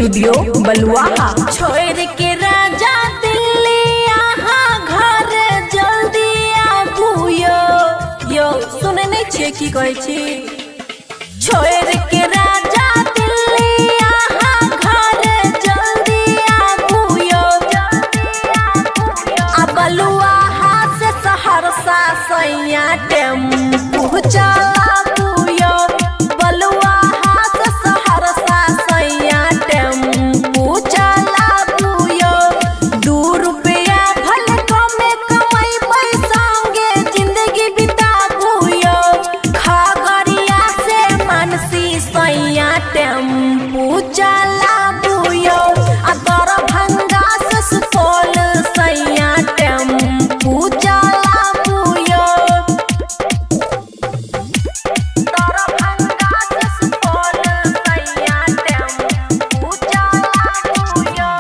Studio बलुआहा। छोड़ के राजा दिल्ली यहाँ घर जल्दी आबू यो सुने नहीं छे की कहै छी। छोड़ के राजा दिल्ली यहाँ घर जल्दी आबू यो आ बलुआहा से सहरसा सैया टेम्पू चलाबू यो। बलुआहा से सहरसा सैया टेम्पू चलाबू यो। 2 रुपया भले कमे कमैबै संगे जिंदगी बिताबू यो। खगड़िया से मानसी सैया टेम्पू चलाबू यो। आ दरभंगा से सुपौल सैया टेम्पू चलाबू यो। दरभंगा से सुपौल सैया टेम्पू चलाबू यो।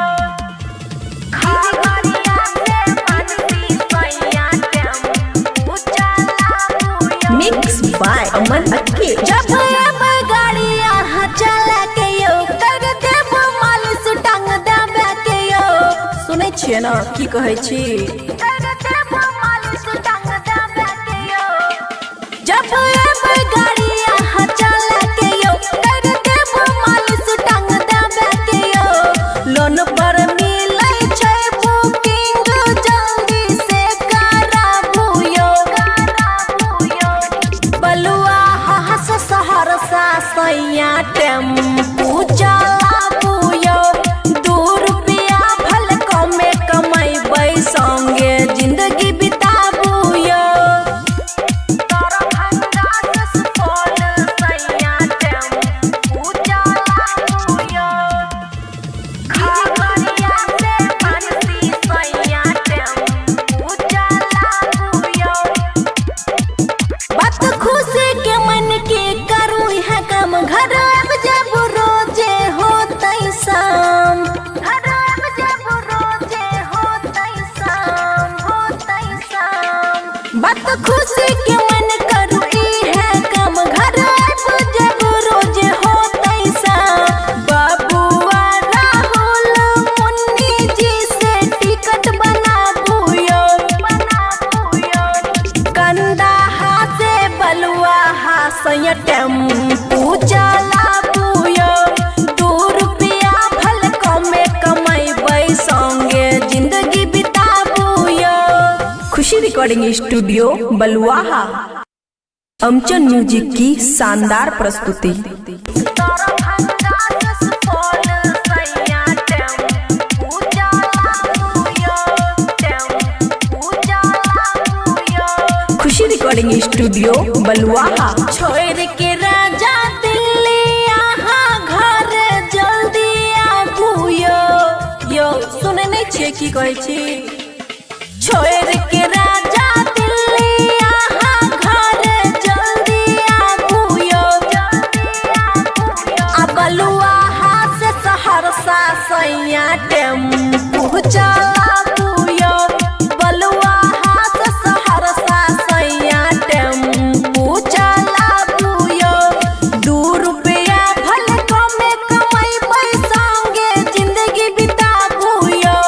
खगड़िया से मानसी सैया टेम्पू चलाबू यो। मिक्स बाय अमन अक्के। जब अब गाड़ी यहाँ चला के यो कर देव मालिश टांग देवे के यो। सुनै छियै ना की कहै छी। कर देव मालिश टांग देवे के यो। जब अब गाड़ी यहाँ चला के यो कर देव मालिश टांग देवे के यो। लोन पर मिलै छै बुकिंग जल्दी से कराबू यो। बलुआहा से सहरसा सैया टेम्पू चलाबू यो। 2 रुपया भले कमे कमैबै संगे जिंदगी बिताबू यो। दरभंगा से सुपौल सैया टेम्पू चलाबू यो। खगड़िया से मानसी सैया टेम्पू चलाबू यो। बात खुशी के मन के करू है कम घर अब जब रोजे होतै शाम। घर अब जब रोजे होतै शाम बात खुशी के मन करू है कम घर अब जब रोजे होतै शाम। बबुआ राहुल मुन्नी जी से टिकट बनाबू यो। कंदाहा से बलुआहा सैया टेम्पू चलाबू यो। 2 रुपया भले कमे कमैबै संगे जिंदगी बिताबू यो। खुशी रिकॉर्डिंग स्टूडियो बलुआहा। अमचन म्यूजिक की शानदार प्रस्तुति। दरभंगा से सुपौल सैया टेम्पू चलाबू यो। खुशी रिकॉर्डिंग स्टूडियो बलुआहा। छोड़ के राजा दिल्ली यहाँ घर जल्दी आबू यो सुने नहीं छे की कहै छी। छोड़ के राजा दिल्ली यहाँ घर जल्दी आबू यो। आ बलुआहा से सहरसा सैया टेम्पू चलाबू यो। बलुआहा से सहरसा सैया टेम्पू चलाबू यो। 2 रुपया भले कमे कमैबै संगे जिंदगी बिताबू यो।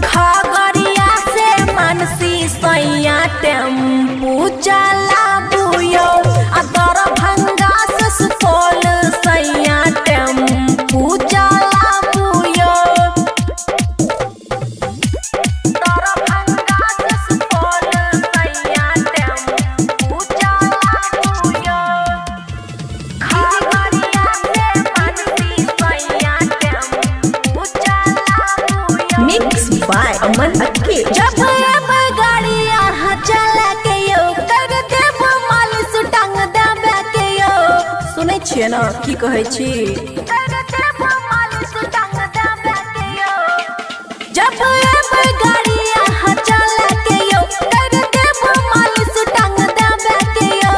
खगड़िया से मानसी सैया टेम्पू चलाबू यो। आ दरभंगा से सुपौल सैया टेम्पू चलाबू यो। दरभंगा से सुपौल सैया टेम्पू चलाबू यो। खगड़िया से मानसी सैया टेम्पू चलाबू यो। मिक्स बाय अमन अक्के। जब अब गाड़ी यहाँ चला के यो कर देव मालिश टांग देवे के यो। सुनै छियै ना की कहै छी। कर देव मालिश टांग देवे के यो। जब अब गाड़ी यहाँ चला के यो कर देव मालिश टांग देवे के यो।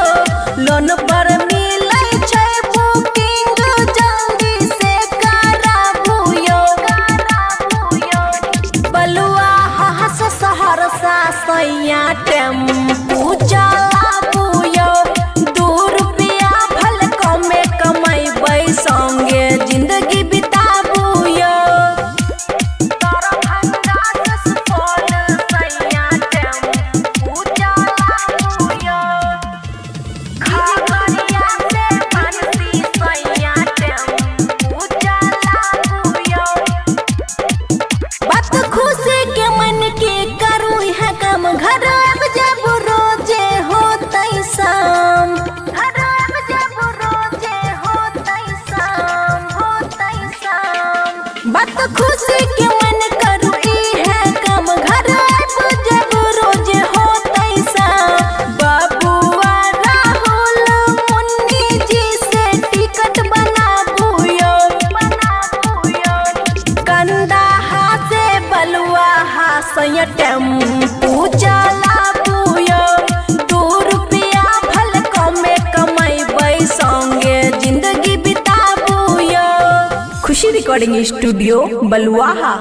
लोन पर मिलै छै बुकिंग जल्दी से कराबू यो। बलुआहा से सहरसा सैया टेम्पू चलाबू यो। 2 रुपया भले कमे कमैबै संगे जिंदगी बिताबू यो। संगे जिंदगी बिताबू यो। खुशी रिकॉर्डिंग स्टूडियो बलुआहा।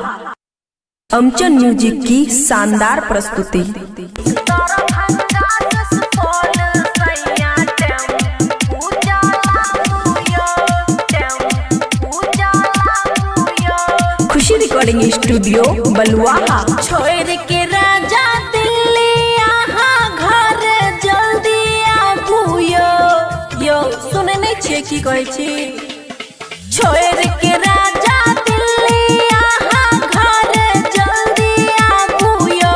अमचन म्यूजिक की शानदार प्रस्तुति। खुशी रिकॉर्डिंग स्टूडियो बलुआहा। छोड़ के राजा दिल्ली यहाँ घर जल्दी आबू यो। यो सुने नहीं छे की कहै छी। छोड़ के राजा दिल्ली यहाँ घर जल्दी आबू यो।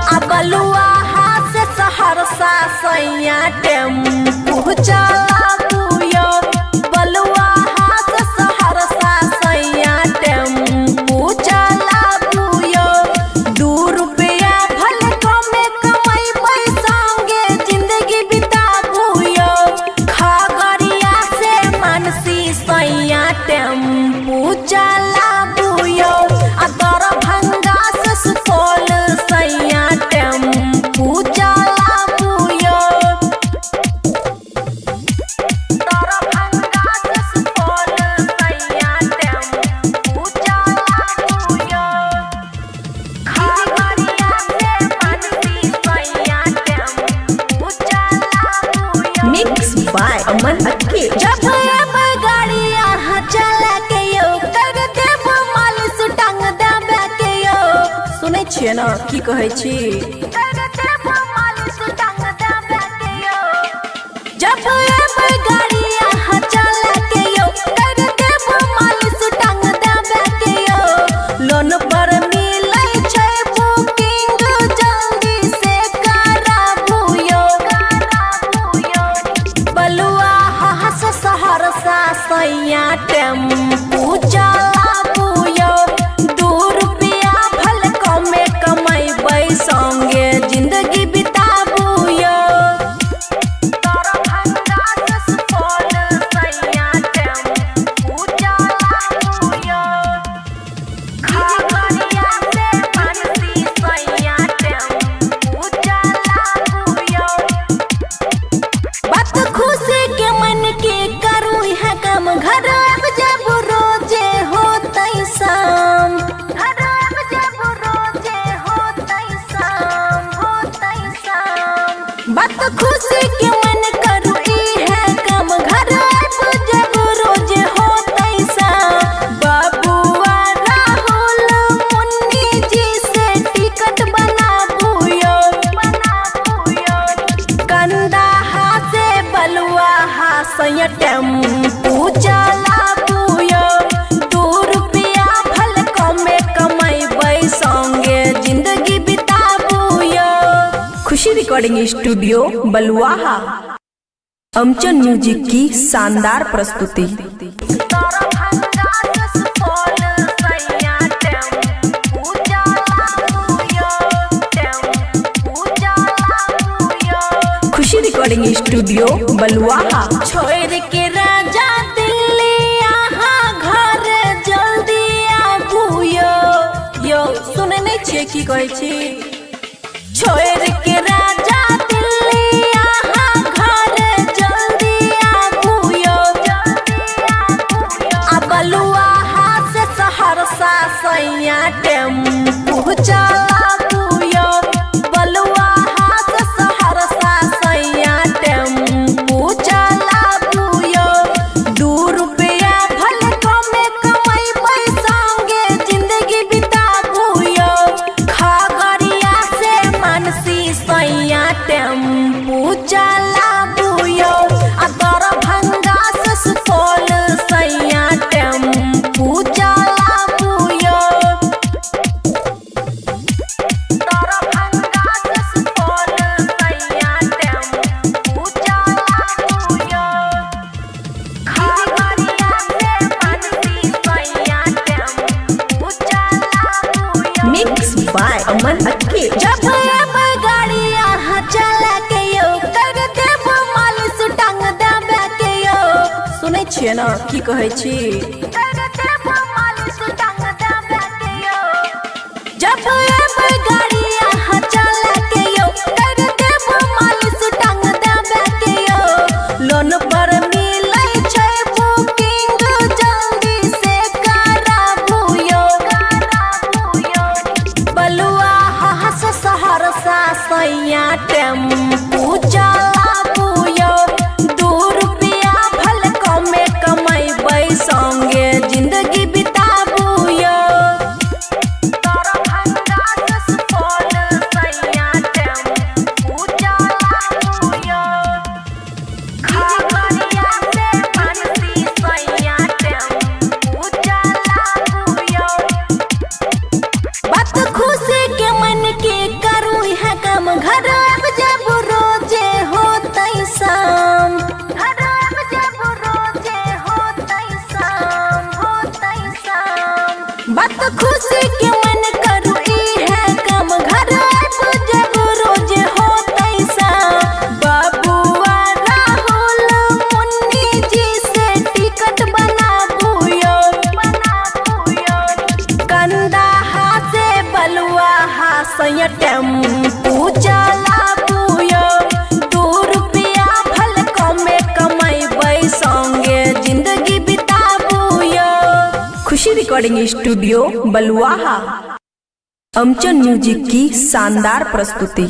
आ बलुआहा से सहरसा सैया टेम्पू चलाबू यो। बलुआहा से सहरसा सैया टेम्पू चलाबू यो। 2 रुपया भले कमे कमैबै संगे जिंदगी बिताबू यो। खगड़िया से मानसी सैया टेम्पू चलाबू यो। आ दरभंगा से सुपौल सैया टेम्पू चलाबू यो। दरभंगा से सुपौल सैया टेम्पू चलाबू यो। खगड़िया से मानसी सैया टेम्पू चलाबू यो। मिक्स बाय अमन अक्के। जब अब गाड़ी यहाँ चला के यो कर देब मालिश टांग देबे के यो। सुने छिए ना की कहै छी। कर देब मालिश टांग देबे के यो। जब अब गाड़ी यहाँ चला के यो कर देब मालिश टांग देबे के यो। लोन पर मिलै छै बुकिंग जल्दी से कराबू यो। बलुआहा से सहरसा सैया टेम्पू चलाबू यो। 2 रुपया भले कमे कमैबै संगे जिंदगी बिताबू यो। दरभंगा से सुपौल सैया टेम्पू चलाबू यो। खगड़िया से मानसी सैया टेम्पू चलाबू यो। बात खुशी के मन के करू है काम घर अब जब रोजे होतै शाम। घर अब जब रोजे होतै शाम होतै शाम। बात खुशी के मन करू है काम घर अब जब रोजे होतै शाम। बाबुआ राहुल मुन्नी जी से टिकट बनाबू यो। कंदाहा से बलुआहा सैया टेम्पू चलाबू यो। 2 रुपया भले कमे कमैबै संगे जिंदगी बिताबू यो। खुशी रिकॉर्डिंग स्टूडियो बलुआहा। अमचन म्यूजिक की शानदार प्रस्तुति। दरभंगा से सुपौल सैया टेम्पू चलाबू यो। टेम्पू चलाबू यो। खुशी रिकॉर्डिंग स्टूडियो बलुआहा। छोड़ के राजा दिल्ली यहाँ घर जल्दी आबू यो। यो सुने नहीं छे की कहै छी। छोड़ के राजा दिल्ली यहाँ घर जल्दी आबू यो। आ बलुआहा से सहरसा सैया टेम्पू चलाबू यो। बलुआहा से सहरसा सैया टेम्पू चलाबू यो। 2 रुपया भले कमे कमैबै संगे जिंदगी बिताबू यो। खगड़िया से मानसी सैया टेम्पू चलाबू यो। आ दरभंगा से सुपौल सैया टेम्पू चलाबू यो। दरभंगा से सुपौल सैया टेम्पू चलाबू यो। खगड़िया से मानसी सैया टेम्पू चलाबू यो। मिक्स बाय अमन अक्के। जब अब गाड़ी यहाँ चला के यो कर देब मालिश टांग देबे के यो। सुने छिए ना की कहै छी। कर देब मालिश टांग देबे के यो। जब अब गाड़ी यहाँ चला के यो कर देब मालिश टांग देबे के यो। टेम्पू चलाबू यो। 2 रुपया भल कमे कमैबै संगे जिंदगी बिताबू यो। दरभंगा से सुपौल सैया टेम्पू चलाबू यो। खगड़िया से बंसी सैया टेम्पू चलाबू यो। बात खुशी के मन के करू है कम घर अब जब रोजे होतै शाम। घर अब जब रोजे होतै शाम होतै शाम। बात खुशी के मन करू है कम घर अब जब रोजे होतै शाम। बाबुआ राहुल मुन्नी जी से टिकट बनाबू यो। कंदाहा से बलुआहा सैया टेम्पू चलाबू यो। 2 रुपया भल कमे कमैबै संगे जिंदगी बिताबू यो। खुशी रिकॉर्डिंग स्टूडियो बलुआहा। अमचन म्यूजिक की शानदार प्रस्तुति।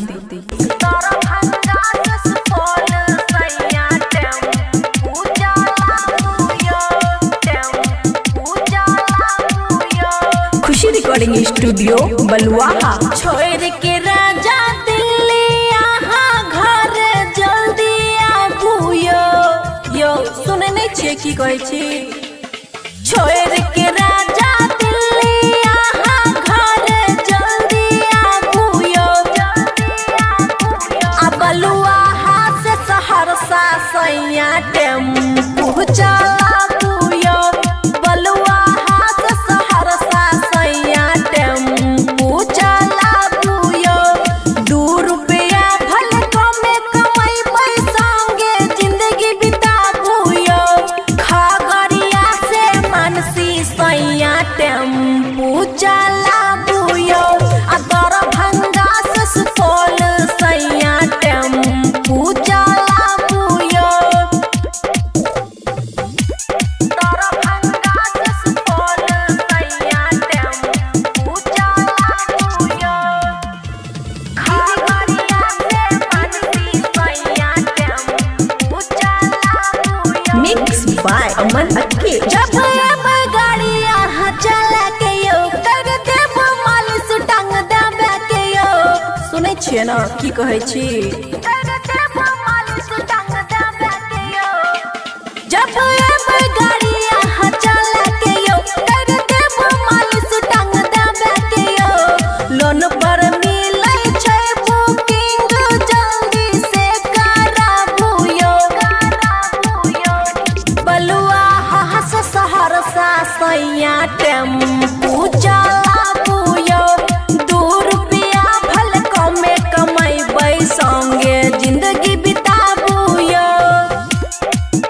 दरभंगा से सुपौल सैया टेम्पू चलाबू यो। टेम्पू चलाबू यो। खुशी रिकॉर्डिंग स्टूडियो बलुआहा। छोड़ के राजा दिल्ली यहाँ घर जल्दी आबू यो। यो सुने नहीं छिए की कहै छी। छोड़ के राजा दिल्ली यहाँ घर जल्दी आबू यो। आ बलुआहा से सहरसा सैया टेम्पू चलाबू यो। बलुआहा से सहरसा सैया टेम्पू चलाबू यो। 2 रुपया भल कमे कमैबै संगे जिंदगी बिताबू यो। खगड़िया से मानसी सैया टेम्पू चलाबू यो। आ दरभंगा से सुपौल सैया टेम्पू चलाबू यो। दरभंगा से सुपौल सैया टेम्पू चलाबू यो। खगड़िया से मानसी सैया टेम्पू चलाबू यो। मिक्स बाय अमन अक्के। जब अब गाड़ी यहाँ चला के यो कर देब मालिश टांग देबे के यो। सुने छिए ना की कहै छी। कर देब मालिश टांग देबे के यो। जब अब गाड़ी यहाँ चला के यो कर देब मालिश टांग देबे के यो। लोन पर मिलै छै बुकिंग जल्दी से कराबू यो। बलुआहा से सहरसा सैया टेम्पू चलाबू यो। 2 रुपया भल कमे कमैबै संगे जिंदगी बिताबू यो।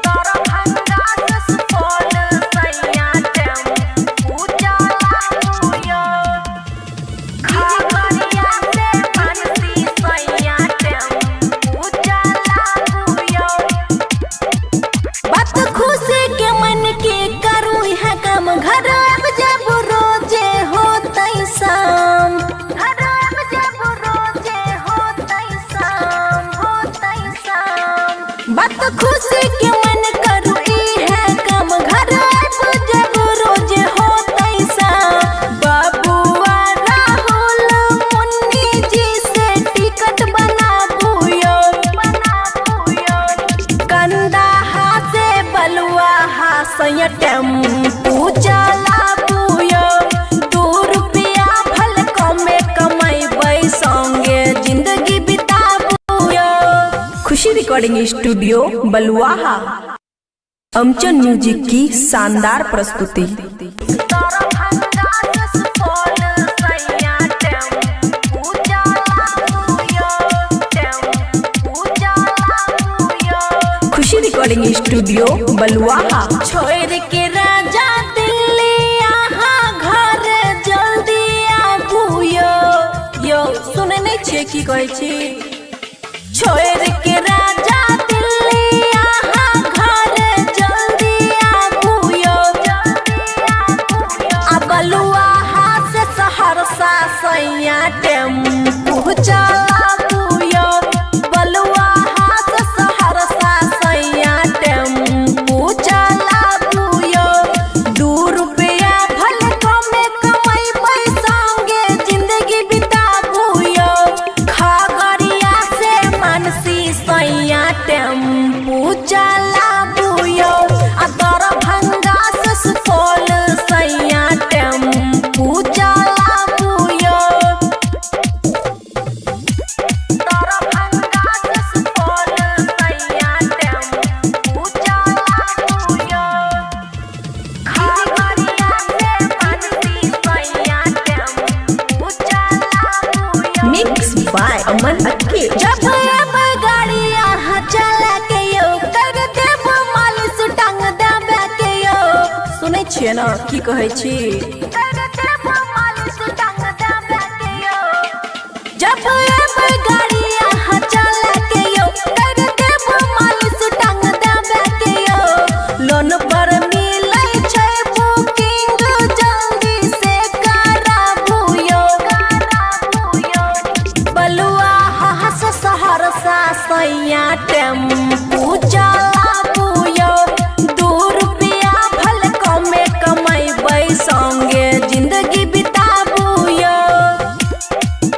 दरभंगा से सुपौल सैया टेम्पू चलाबू यो। खगड़िया से मानसी सैया टेम्पू चलाबू यो। बात खुशी के मन के करू है कम घर अब जब रोजे होतै शाम। घर अब जब रोजे होतै शाम होतै शाम। बात खुशी के मन करू है कम घर अब जब रोजे होतै शाम। बाबुआ राहुल मुन्नी जी से टिकट बनाबू यो। कंदाहा से बलुआहा सैया टेम्पू चलाबू यो। 2 रुपया भल कमे कमैबै संगे जिंदगी बिताबू यो। खुशी रिकॉर्डिंग स्टूडियो बलुआहा। अमचन म्यूजिक की शानदार प्रस्तुति। दरभंगा से सुपौल सैया टेम्पू चलाबू यो। टेम्पू चलाबू यो। खुशी रिकॉर्डिंग स्टूडियो बलुआहा। छोड़ के राजा दिल्ली यहाँ घर जल्दी आबू यो। यो सुने नहीं छिए की कहै छी। छोड़ के राजा दिल्ली यहाँ घर जल्दी आबू यो। आ बलुआहा से सहरसा सैया टेम्पू चलाबू यो। छियै ना की कहै छी। कर देबो मालिश टांग देबे के यो जब एबै गाड़ी यहाँ चले के यो कर देबो मालिश टांग देबे के यो लोन पर मिलै छै बुकिंग जल्दी से कराबू यो बलुआ हस सहरसा सैया टेम्पू चलाबू यो 2 रुपया भल कमे कमैबै संगे जिंदगी बिताबू यो।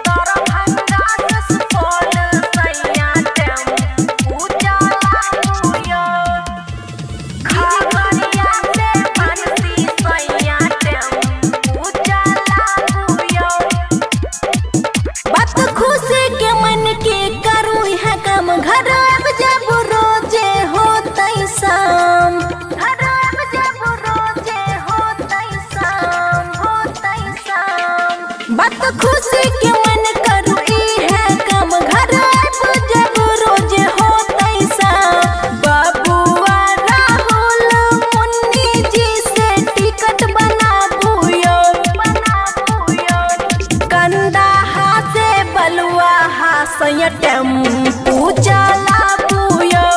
दरभंगा से सुपौल सैया टेम्पू चलाबू यो खगड़िया से बंसी सैया टेम्पू चलाबू यो बात खुशी के मन के करू है काम घर अब जब रोजे होतै शाम घर अब जब रोजे होतै शाम बात खुशी के मन करू है काम घर अब जब रोजे होतै शाम बबुआ राहुल मुन्नी जी से टिकट बनाबू यो कंदाहा से बलुआ सैया टेम्पू चलाबू यो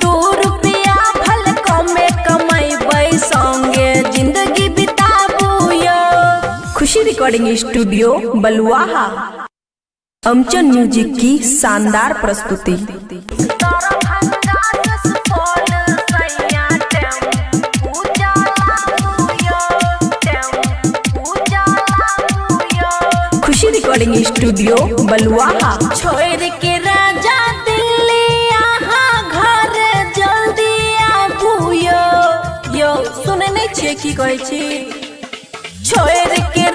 2 रुपया भल कमे कमैबै संगे जिंदगी बिताबू यो। खुशी रिकॉर्डिंग स्टूडियो बलुआहा अमचन म्यूजिक की शानदार प्रस्तुति। दरभंगा से सुपौल सैया टेम्पू चलाबू यो खुशी रिकॉर्डिंग स्टूडियो बलुआहा छोड़ के राजा दिल्ली यहाँ घर जल्दी आबू यो सुने नहीं छियै की कहै छी। छोड़ के